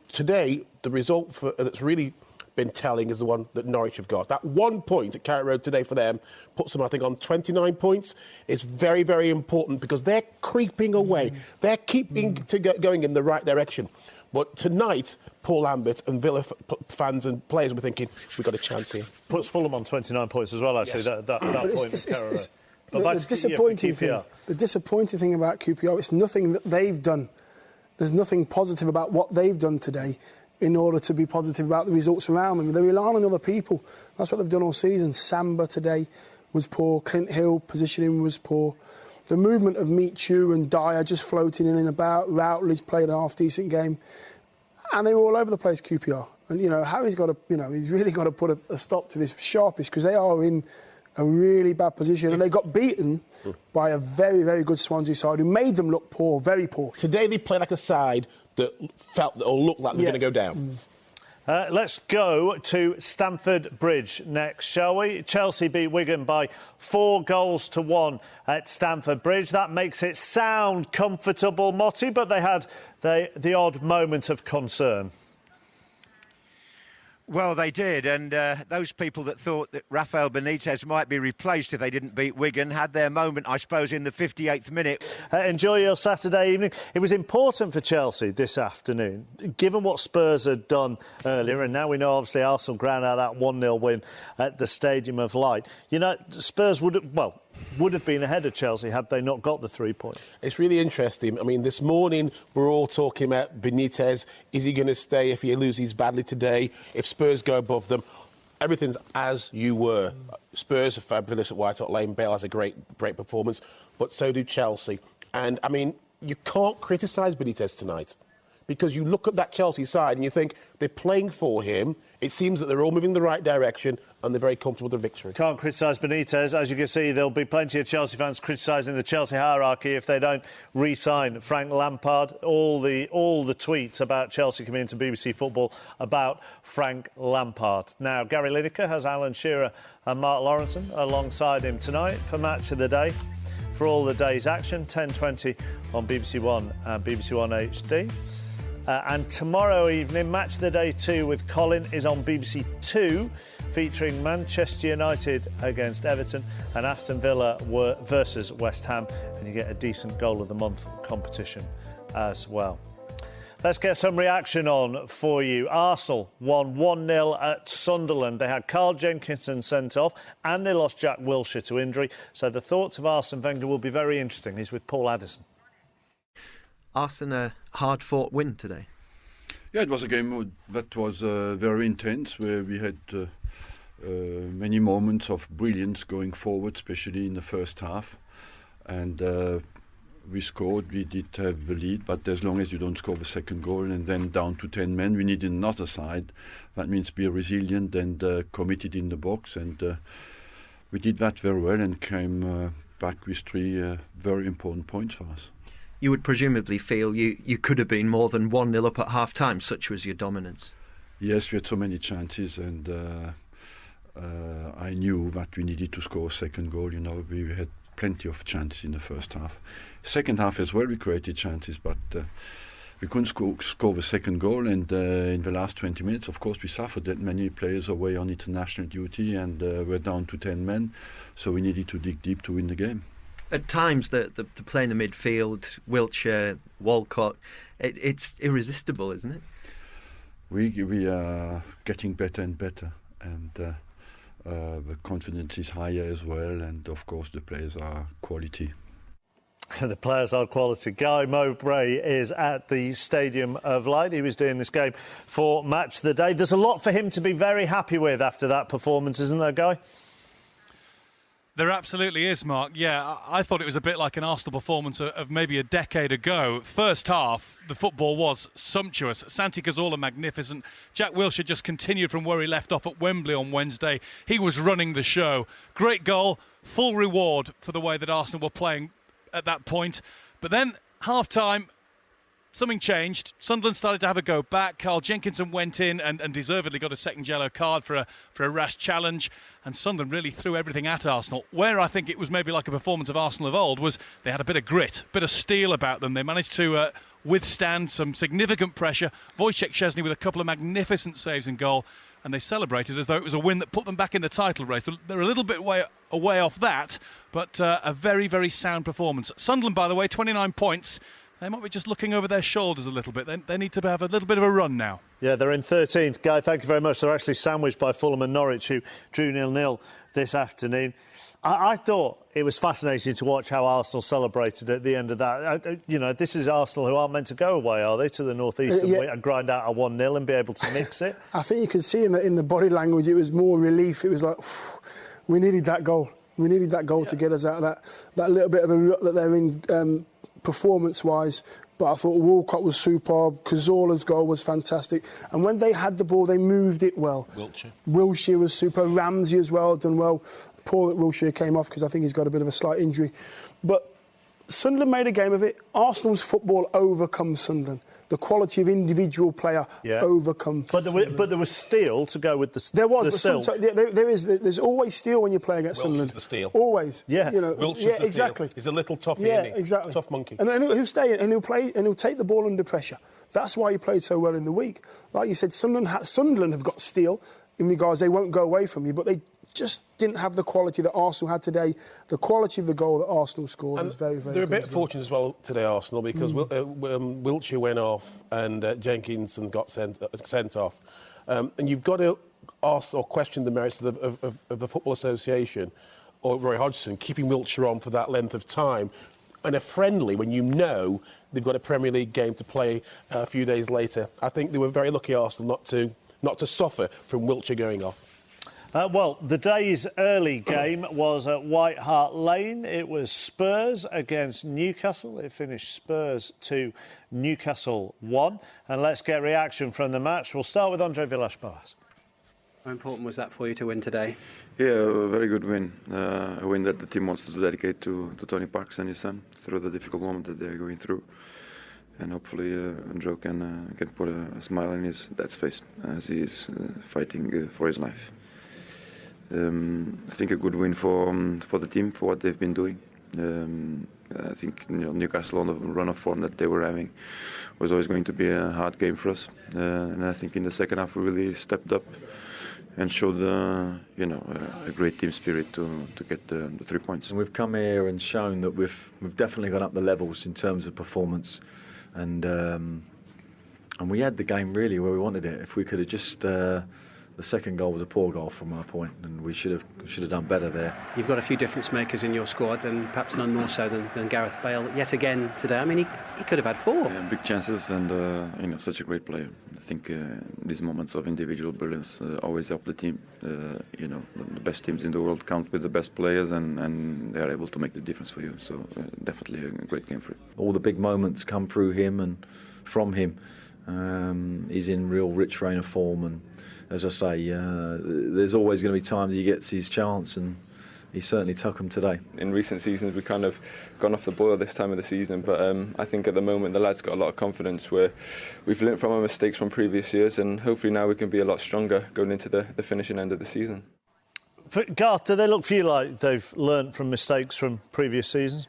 today, the result that's really been telling is the one that Norwich have got. That 1 point at Carrot Road today for them puts them, I think, on 29 points. It's very, very important because they're creeping away. They're keeping going in the right direction. But tonight, Paul Lambert and Villa fans and players will be thinking, we've got a chance here. Puts Fulham on 29 points as well, actually, yes. that point at Carrot Road. The disappointing thing about QPR, it's nothing that they've done. There's nothing positive about what they've done today in order to be positive about the results around them. They rely on other people. That's what they've done all season. Samba today was poor. Clint Hill positioning was poor. The movement of Michu and Dyer just floating in and about. Routledge played a half-decent game. And they were all over the place, QPR. And, Harry's got to, he's really got to put a stop to this sharpish because they are in a really bad position, and they got beaten by a very, very good Swansea side who made them look poor, very poor. Today they played like a side that felt or looked like they're going to go down. Let's go to Stamford Bridge next, shall we? Chelsea beat Wigan by 4-1 at Stamford Bridge. That makes it sound comfortable, Motti, but they had the odd moment of concern. Well, they did, and those people that thought that Rafael Benitez might be replaced if they didn't beat Wigan had their moment, I suppose, in the 58th minute. Enjoy your Saturday evening. It was important for Chelsea this afternoon, given what Spurs had done earlier, and now we know, obviously, Arsenal ground out that 1-0 win at the Stadium of Light. You know, Spurs would have been ahead of Chelsea had they not got the 3 points. It's really interesting. I mean, this morning we're all talking about Benitez. Is he going to stay if he loses badly today? If Spurs go above them? Everything's as you were. Spurs are fabulous at White Hart Lane. Bale has a great performance, but so do Chelsea. And, I mean, you can't criticise Benitez tonight because you look at that Chelsea side and you think they're playing for him. It seems that they're all moving in the right direction and they're very comfortable with the victory. Can't criticise Benitez. As you can see, there'll be plenty of Chelsea fans criticising the Chelsea hierarchy if they don't re-sign Frank Lampard. All the tweets about Chelsea coming into BBC Football about Frank Lampard. Now, Gary Lineker has Alan Shearer and Mark Lawrenson alongside him tonight for Match of the Day. For all the day's action, 10:20 on BBC One and BBC One HD. And tomorrow evening, Match of the Day 2 with Colin is on BBC 2, featuring Manchester United against Everton and Aston Villa versus West Ham. And you get a decent Goal of the Month competition as well. Let's get some reaction on for you. Arsenal won 1-0 at Sunderland. They had Carl Jenkinson sent off and they lost Jack Wilshere to injury. So the thoughts of Arsene Wenger will be very interesting. He's with Paul Addison. Arsenal, a hard-fought win today. Yeah, it was a game that was very intense, where we had many moments of brilliance going forward, especially in the first half. And we scored, we did have the lead, but as long as you don't score the second goal and then down to 10 men, we need another side. That means be resilient and committed in the box. And we did that very well and came back with 3 very important points for us. You would presumably feel you could have been more than 1-0 up at half-time, such was your dominance. Yes, we had so many chances, and I knew that we needed to score a second goal. You know, we had plenty of chances in the first half. Second half as well, we created chances, but we couldn't score the second goal. And in the last 20 minutes, of course, we suffered that many players away on international duty, and we're down to 10 men, so we needed to dig deep to win the game. At times, the play in the midfield, Wilshere, Walcott, it's irresistible, isn't it? We are getting better and better, and the confidence is higher as well, and of course the players are quality. The players are quality. Guy Mowbray is at the Stadium of Light. He was doing this game for Match of the Day. There's a lot for him to be very happy with after that performance, isn't there, Guy? There absolutely is, Mark. Yeah, I thought it was a bit like an Arsenal performance of maybe a decade ago. First half, the football was sumptuous. Santi Cazorla magnificent. Jack Wilshere just continued from where he left off at Wembley on Wednesday. He was running the show. Great goal, full reward for the way that Arsenal were playing at that point. But then, half-time, something changed. Sunderland started to have a go back. Carl Jenkinson went in and deservedly got a second yellow card for a rash challenge. And Sunderland really threw everything at Arsenal. Where I think it was maybe like a performance of Arsenal of old was they had a bit of grit, a bit of steel about them. They managed to withstand some significant pressure. Wojciech Szczesny with a couple of magnificent saves in goal. And they celebrated as though it was a win that put them back in the title race. They're a little bit away off that, but a very, very sound performance. Sunderland, by the way, 29 points. They might be just looking over their shoulders a little bit. They need to have a little bit of a run now. Yeah, they're in 13th. Guy, thank you very much. They're actually sandwiched by Fulham and Norwich, who drew 0-0 this afternoon. I thought it was fascinating to watch how Arsenal celebrated at the end of that. You know, this is Arsenal who aren't meant to go away, are they, to the North East and grind out a 1-0 and be able to mix it? I think you could see in the body language, it was more relief. It was like, we needed that goal. We needed that goal to get us out of that little bit of a rut that they're in performance-wise. But I thought Walcott was superb. Cazorla's goal was fantastic. And when they had the ball, they moved it well. Wilshere was super. Ramsey as well, done well. poor that Wilshere came off because I think he's got a bit of a slight injury. But Sunderland made a game of it. Arsenal's football overcomes Sunderland. The quality of individual player overcomes. But there was steel to go with the. There was. The but there's always steel when you play against Sunderland. The steel. Always. Yeah. You know. Wilshere's yeah. the Exactly. Steel. He's a little toughy. Yeah. Isn't he? Exactly. Tough monkey. And he'll stay and he'll play and he'll take the ball under pressure. That's why he played so well in the week. Like you said, Sunderland have got steel in regards they won't go away from you, but they just didn't have the quality that Arsenal had today. The quality of the goal that Arsenal scored was very, very They're a good. bit fortunate as well today, Arsenal, because Wilshere went off and Jenkinson got sent off. And you've got to ask or question the merits of the Football Association or Roy Hodgson keeping Wilshere on for that length of time and a friendly when you know they've got a Premier League game to play a few days later. I think they were very lucky, Arsenal, not to suffer from Wilshere going off. Well, the day's early game was at White Hart Lane. It was Spurs against Newcastle. It finished Spurs 2, Newcastle 1. And let's get reaction from the match. We'll start with Andre Villas-Boas. How important was that for you to win today? Yeah, a very good win. A win that the team wants to dedicate to Tony Parks and his son through the difficult moment that they're going through. And hopefully Joe can put a smile on his dad's face as he is fighting for his life. I think a good win for the team for what they've been doing. I think Newcastle on the run of form that they were having was always going to be a hard game for us. And I think in the second half we really stepped up and showed a great team spirit to get the 3 points. And we've come here and shown that we've definitely gone up the levels in terms of performance, and we had the game really where we wanted it. If we could have just the second goal was a poor goal from our point, and we should have done better there. You've got a few difference makers in your squad, and perhaps none more so than Gareth Bale yet again today. I mean, he could have had 4. Yeah, big chances, and such a great player. I think these moments of individual brilliance always help the team. The best teams in the world count with the best players, and they are able to make the difference for you. So definitely a great game for him. All the big moments come through him and from him. He's in real rich vein of form, and as I say, there's always going to be times he gets his chance, and he certainly took them today. In recent seasons, we've kind of gone off the boil this time of the season, but I think at the moment the lads got a lot of confidence where we've learnt from our mistakes from previous years, and hopefully now we can be a lot stronger going into the finishing end of the season. Garth, do they look for you like they've learnt from mistakes from previous seasons?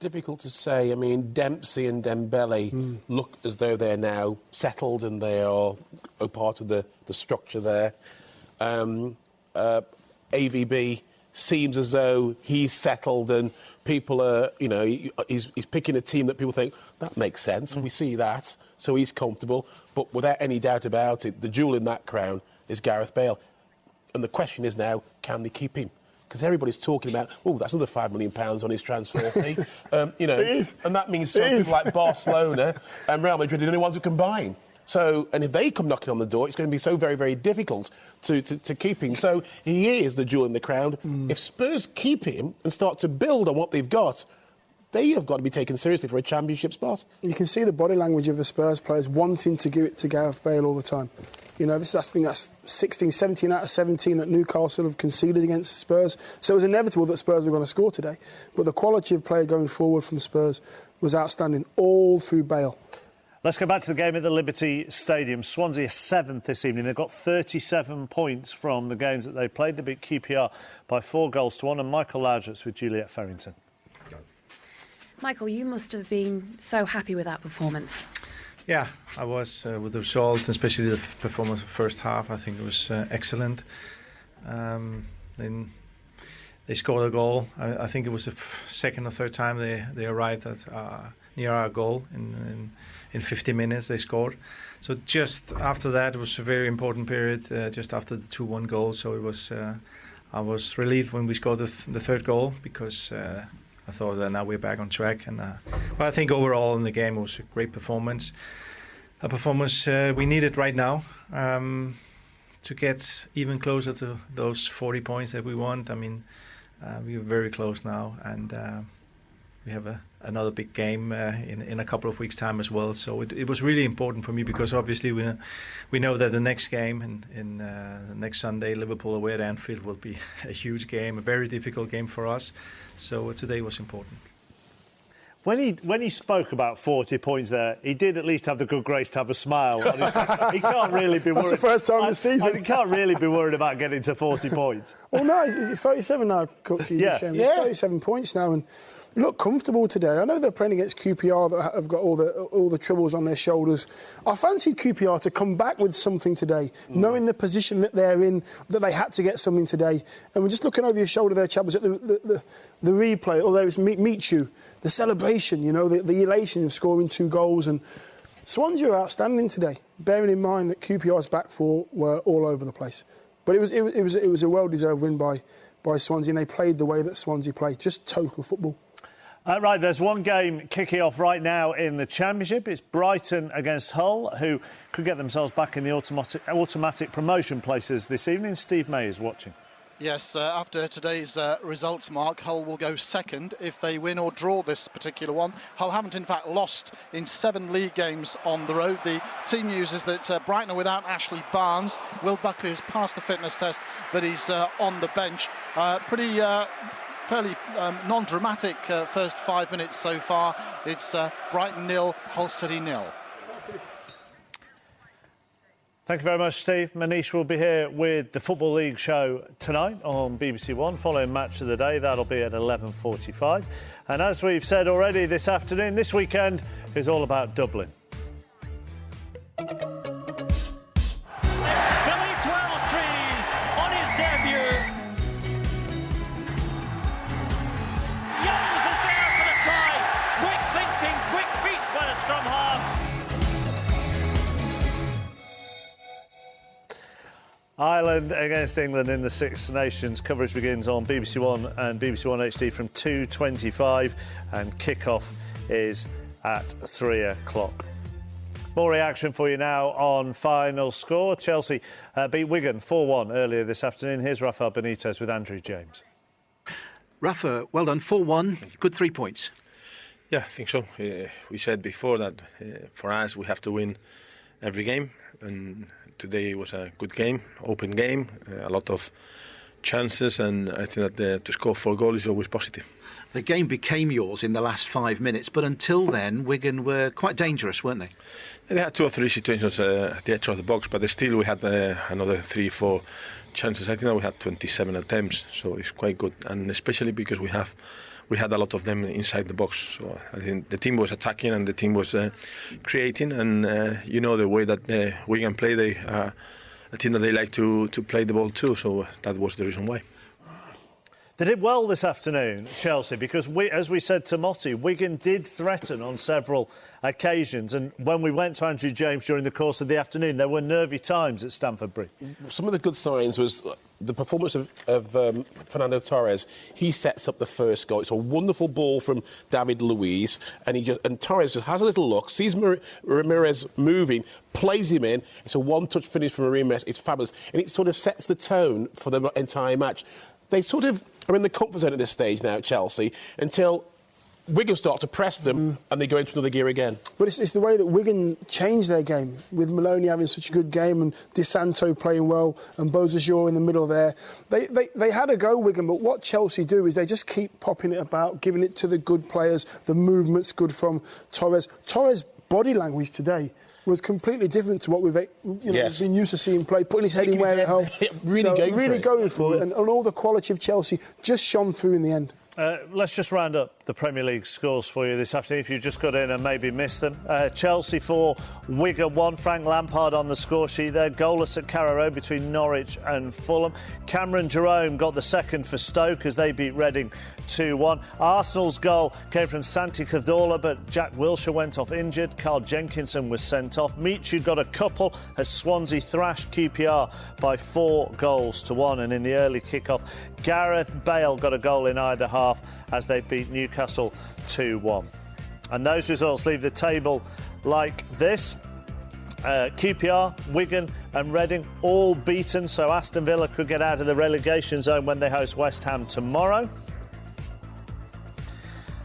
Difficult to say. I mean, Dempsey and Dembele look as though they're now settled and they are a part of the structure there. AVB seems as though he's settled and people are, he's picking a team that people think, that makes sense, we see that, so he's comfortable. But without any doubt about it, the jewel in that crown is Gareth Bale. And the question is now, can they keep him? Because everybody's talking about, that's another £5 million on his transfer fee. It is. And that means some people like Barcelona and Real Madrid are the only ones who can buy him. So, and if they come knocking on the door, it's going to be so very, very difficult to keep him. So he is the jewel in the crown. If Spurs keep him and start to build on what they've got, they have got to be taken seriously for a championship spot. You can see the body language of the Spurs players wanting to give it to Gareth Bale all the time. That's 17 out of 17 that Newcastle have conceded against Spurs. So it was inevitable that Spurs were going to score today. But the quality of play going forward from Spurs was outstanding all through Bale. Let's go back to the game at the Liberty Stadium. Swansea are 7th this evening. They've got 37 points from the games that they played. They beat QPR by 4-1. And Michael Loudrett's with Juliet Ferrington. Michael, you must have been so happy with that performance. Yeah, I was with the result, especially the performance of the first half. I think it was excellent. Then they scored a goal. I think it was the second or third time they arrived at near our goal. In 50 minutes they scored. So just after that, it was a very important period, just after the 2-1 goal. So it was. I was relieved when we scored the third goal because I thought that now we're back on track. But I think overall in the game it was a great performance. A performance we needed right now to get even closer to those 40 points that we want. I mean, we are very close now, and we have a another big game in a couple of weeks' time as well. So it was really important for me, because obviously we know that the next game in next Sunday, Liverpool away at Anfield, will be a huge game, a very difficult game for us. So today was important. When he spoke about 40 points there, he did at least have the good grace to have a smile on his face. He can't really be worried. That's the first time this season. He can't really be worried about getting to 40 points. Oh no, he's 37 now, Crooks. Yeah. 37 points now, and look comfortable today. I know they're playing against QPR that have got all the troubles on their shoulders. I fancied QPR to come back with something today, knowing the position that they're in, that they had to get something today. And we're just looking over your shoulder there, Chapman, at the replay. Although it's Michu, the celebration, you know, the elation of scoring 2 goals. And Swansea are outstanding today, bearing in mind that QPR's back four were all over the place. But it was a well-deserved win by Swansea, and they played the way that Swansea played, just total football. Right, there's one game kicking off right now in the Championship. It's Brighton against Hull, who could get themselves back in the automatic promotion places this evening. Steve May is watching. Yes, after today's results, Mark, Hull will go second if they win or draw this particular one. Hull haven't, in fact, lost in 7 league games on the road. The team news is that Brighton are without Ashley Barnes. Will Buckley has passed the fitness test, but he's on the bench. Fairly non-dramatic first 5 minutes so far. It's Brighton 0, Hull City 0. Thank you very much, Steve. Manish will be here with the Football League show tonight on BBC One, following Match of the Day. That'll be at 11:45. And as we've said already this afternoon, this weekend is all about Dublin. Ireland against England in the Six Nations. Coverage begins on BBC One and BBC One HD from 2:25, and kick-off is at 3 o'clock. More reaction for you now on final score. Chelsea beat Wigan 4-1 earlier this afternoon. Here's Rafael Benitez with Andrew James. Rafa, well done. 4-1, good 3 points. Yeah, I think so. We said before that for us we have to win every game, and today was a good game, open game, a lot of chances, and I think that to score 4 goals is always positive. The game became yours in the last 5 minutes, but until then, Wigan were quite dangerous, weren't they? They had 2 or 3 situations at the edge of the box, but still we had another 3-4 chances. I think that we had 27 attempts, so it's quite good, and especially because we had a lot of them inside the box. So I think the team was attacking and the team was creating, and the way that Wigan play, they are a team that they like to play the ball too, so that was the reason why. They did well this afternoon, Chelsea, because as we said to Motti, Wigan did threaten on several occasions, and when we went to Andrew James during the course of the afternoon, there were nervy times at Stamford Bridge. Some of the good signs was the performance of Fernando Torres. He sets up the first goal. It's a wonderful ball from David Luiz, and Torres just has a little look, sees Ramirez moving, plays him in. It's a one-touch finish from Ramirez. It's fabulous, and it sort of sets the tone for the entire match. They sort of are in the comfort zone at this stage now, Chelsea, until Wigan start to press them and they go into another gear again. But it's the way that Wigan changed their game, with Maloney having such a good game and Di Santo playing well and Bozajor in the middle there. They had a go, Wigan, but what Chelsea do is they just keep popping it about, giving it to the good players. The movement's good from Torres. Torres' body language today was completely different to what we've been used to seeing play, putting his head in where it helped. Really going for it, and all the quality of Chelsea just shone through in the end. Let's just round up the Premier League scores for you this afternoon, if you just got in and maybe missed them. Chelsea 4, Wigan 1. Frank Lampard on the score sheet there. Goalless at Carrow Road between Norwich and Fulham. Cameron Jerome got the second for Stoke as they beat Reading 2-1. Arsenal's goal came from Santi Cazorla, but Jack Wilshere went off injured. Carl Jenkinson was sent off. Michu got a couple as Swansea thrashed QPR by 4-1. And in the early kick-off, Gareth Bale got a goal in either half as they beat Newcastle 2-1. And those results leave the table like this. QPR, Wigan and Reading all beaten, so Aston Villa could get out of the relegation zone when they host West Ham tomorrow.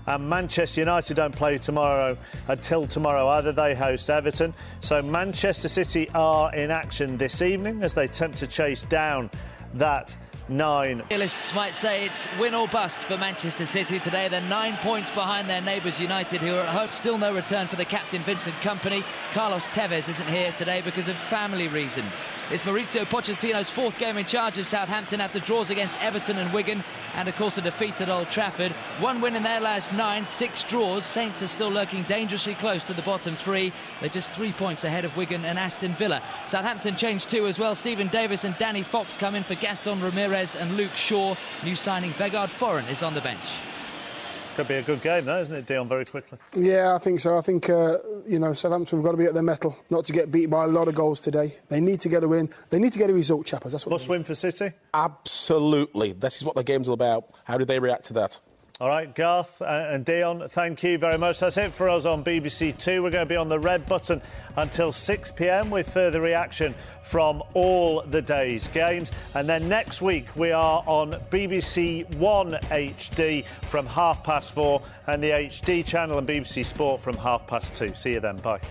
and Manchester United don't play until tomorrow either. They host Everton. So Manchester City are in action this evening as they attempt to chase down that 9. Realists might say it's win or bust for Manchester City today. They're 9 points behind their neighbours United, who are at home. Still no return for the captain Vincent Kompany. Carlos Tevez isn't here today because of family reasons. It's Mauricio Pochettino's 4th game in charge of Southampton after draws against Everton and Wigan, and of course a defeat at Old Trafford. 1 win in their last 9, 6 draws. Saints are still lurking dangerously close to the bottom 3. They're just 3 points ahead of Wigan and Aston Villa. Southampton changed 2 as well. Stephen Davis and Danny Fox come in for Gaston Ramirez and Luke Shaw. New signing Vegard Foran is on the bench. Could be a good game, though, isn't it, Dion, very quickly? Yeah, I think so. I think, Southampton have got to be at their mettle, not to get beat by a lot of goals today. They need to get a win. They need to get a result, Chappers. That's what Must win for City? Absolutely. This is what the game's all about. How do they react to that? All right, Garth and Dion, thank you very much. That's it for us on BBC Two. We're going to be on the red button until 6 p.m. with further reaction from all the day's games. And then next week we are on BBC One HD from 4:30 and the HD channel and BBC Sport from 2:30. See you then. Bye.